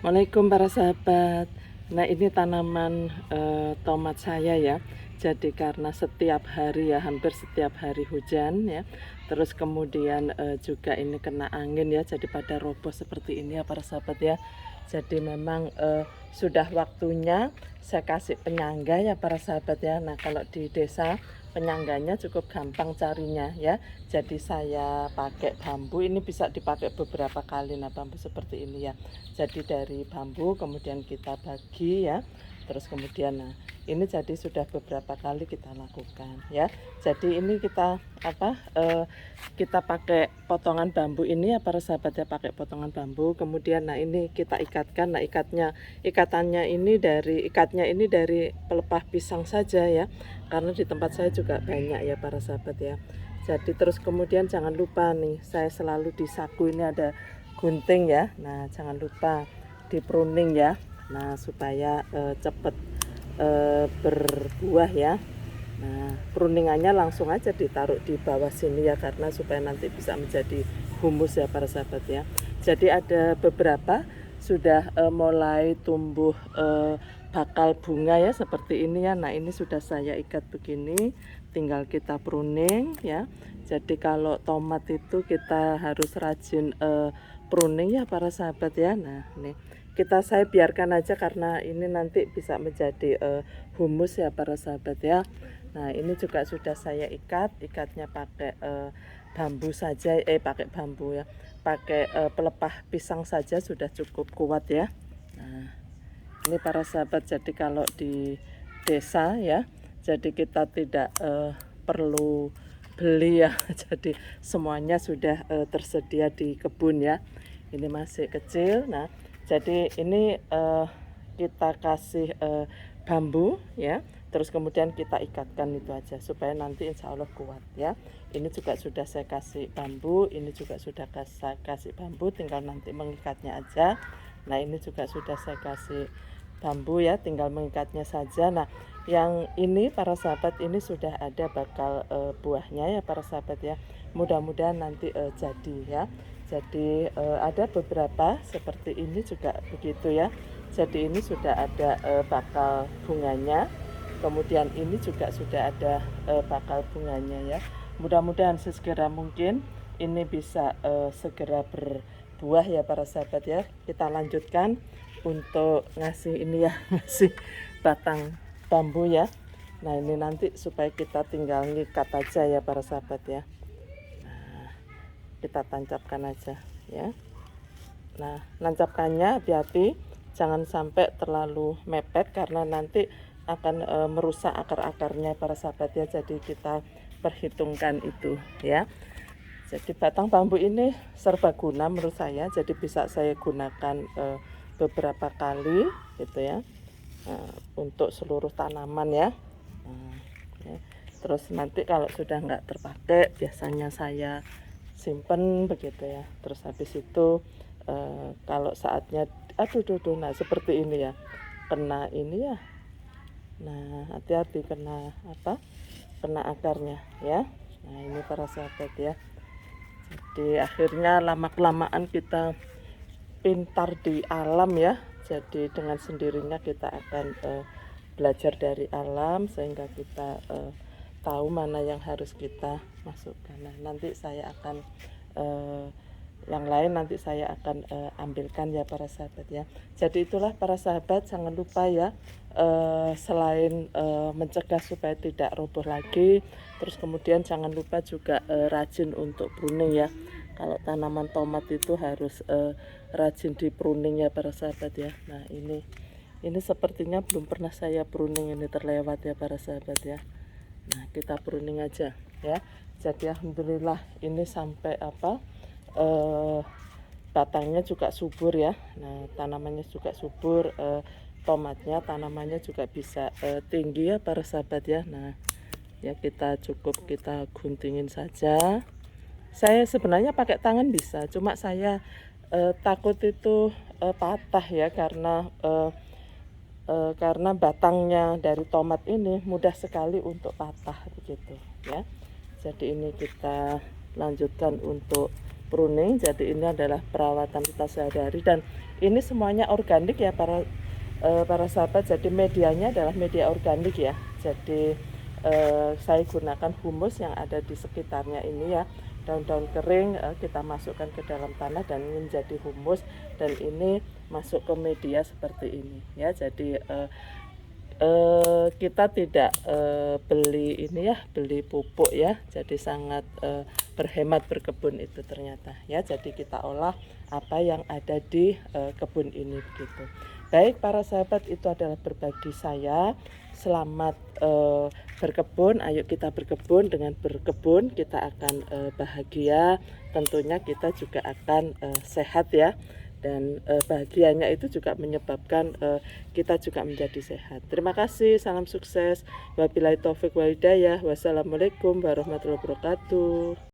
Assalamualaikum para sahabat. Nah ini tanaman tomat saya ya. Jadi karena setiap hari ya, hampir setiap hari hujan ya. Terus kemudian juga ini kena angin ya, jadi pada roboh seperti ini ya para sahabat ya. Jadi memang sudah waktunya saya kasih penyangga ya para sahabat ya. Nah kalau di desa penyangganya cukup gampang carinya ya. Jadi saya pakai bambu, ini bisa dipakai beberapa kali. Nah bambu seperti ini ya. Jadi dari bambu kemudian kita bagi ya. Terus kemudian nah ini jadi sudah beberapa kali kita lakukan ya. Jadi ini kita kita pakai potongan bambu ini ya para sahabat ya, pakai potongan bambu. Kemudian nah ini kita ikatkan. Nah ikatnya ini dari pelepah pisang saja ya. Karena di tempat saya juga banyak ya para sahabat ya. Jadi terus kemudian jangan lupa nih, saya selalu di saku ini ada gunting ya. Nah jangan lupa di pruning ya. Nah supaya cepat berbuah ya. Nah pruningannya langsung aja ditaruh di bawah sini ya, karena supaya nanti bisa menjadi humus ya para sahabat ya. Jadi ada beberapa sudah mulai tumbuh bakal bunga ya seperti ini ya. Nah ini sudah saya ikat begini, tinggal kita pruning ya. Jadi kalau tomat itu kita harus rajin pruning ya para sahabat ya. Nah ini saya biarkan aja karena ini nanti bisa menjadi humus ya para sahabat ya. Nah ini juga sudah saya ikatnya pakai bambu saja, pakai bambu ya, pakai pelepah pisang saja sudah cukup kuat ya. Nah ini para sahabat, jadi kalau di desa ya, jadi kita tidak perlu beli ya. Jadi semuanya sudah tersedia di kebun ya. Ini masih kecil. Nah jadi ini kita kasih bambu ya, terus kemudian kita ikatkan itu aja supaya nanti insya Allah kuat ya. Ini juga sudah saya kasih bambu, ini juga sudah saya kasih bambu, tinggal nanti mengikatnya aja. Nah ini juga sudah saya kasih bambu ya, tinggal mengikatnya saja. Nah yang ini para sahabat, ini sudah ada bakal buahnya ya para sahabat ya. Mudah-mudahan nanti jadi ya. Jadi ada beberapa seperti ini juga begitu ya. Jadi ini sudah ada bakal bunganya. Kemudian ini juga sudah ada bakal bunganya ya. Mudah-mudahan sesegera mungkin ini bisa segera berbuah ya para sahabat ya. Kita lanjutkan untuk ngasih ini ya, ngasih batang bambu ya. Nah ini nanti supaya kita tinggal ngikat aja ya para sahabat ya. Kita tancapkan aja ya. Nah nancapkannya hati-hati, jangan sampai terlalu mepet karena nanti akan merusak akar-akarnya para sahabat ya. Jadi kita perhitungkan itu ya. Jadi batang bambu ini serbaguna menurut saya, jadi bisa saya gunakan beberapa kali gitu ya, untuk seluruh tanaman ya. Ya. Terus nanti kalau sudah nggak terpakai biasanya saya simpen begitu ya. Terus habis itu kalau saatnya nah seperti ini ya, kena ini ya. Nah hati-hati kena akarnya ya. Nah ini para sahabat ya. Jadi akhirnya lama-kelamaan kita pintar di alam ya. Jadi dengan sendirinya kita akan belajar dari alam sehingga kita tahu mana yang harus kita masukkan. Nah nanti saya akan yang lain nanti saya akan ambilkan ya para sahabat ya. Jadi itulah para sahabat, jangan lupa ya, selain mencegah supaya tidak roboh lagi, terus kemudian jangan lupa juga rajin untuk pruning ya. Kalau tanaman tomat itu harus rajin di pruning ya para sahabat ya. Nah ini sepertinya belum pernah saya pruning, ini terlewat ya para sahabat ya. Nah kita pruning aja ya. Jadi alhamdulillah ini sampai batangnya juga subur ya. Nah tanamannya juga subur, tomatnya tanamannya juga bisa tinggi ya para sahabat ya. Nah ya kita guntingin saja. Saya sebenarnya pakai tangan bisa, cuma saya takut itu patah ya, karena batangnya dari tomat ini mudah sekali untuk patah begitu ya. Jadi ini kita lanjutkan untuk pruning. Jadi ini adalah perawatan kita sehari-hari dan ini semuanya organik ya para sahabat. Jadi medianya adalah media organik ya. Jadi saya gunakan humus yang ada di sekitarnya ini ya. Daun-daun kering kita masukkan ke dalam tanah dan ini menjadi humus, dan ini masuk ke media seperti ini ya. Jadi kita tidak beli ini ya, beli pupuk ya. Jadi sangat berhemat berkebun itu ternyata ya. Jadi kita olah apa yang ada di kebun ini begitu. Baik para sahabat, itu adalah berbagi saya. Selamat berkebun. Ayo kita berkebun. Dengan berkebun kita akan bahagia. Tentunya kita juga akan sehat ya. Dan bahagianya itu juga menyebabkan kita juga menjadi sehat. Terima kasih, salam sukses. Wabillahi taufik wal hidayah. Wassalamualaikum warahmatullahi wabarakatuh.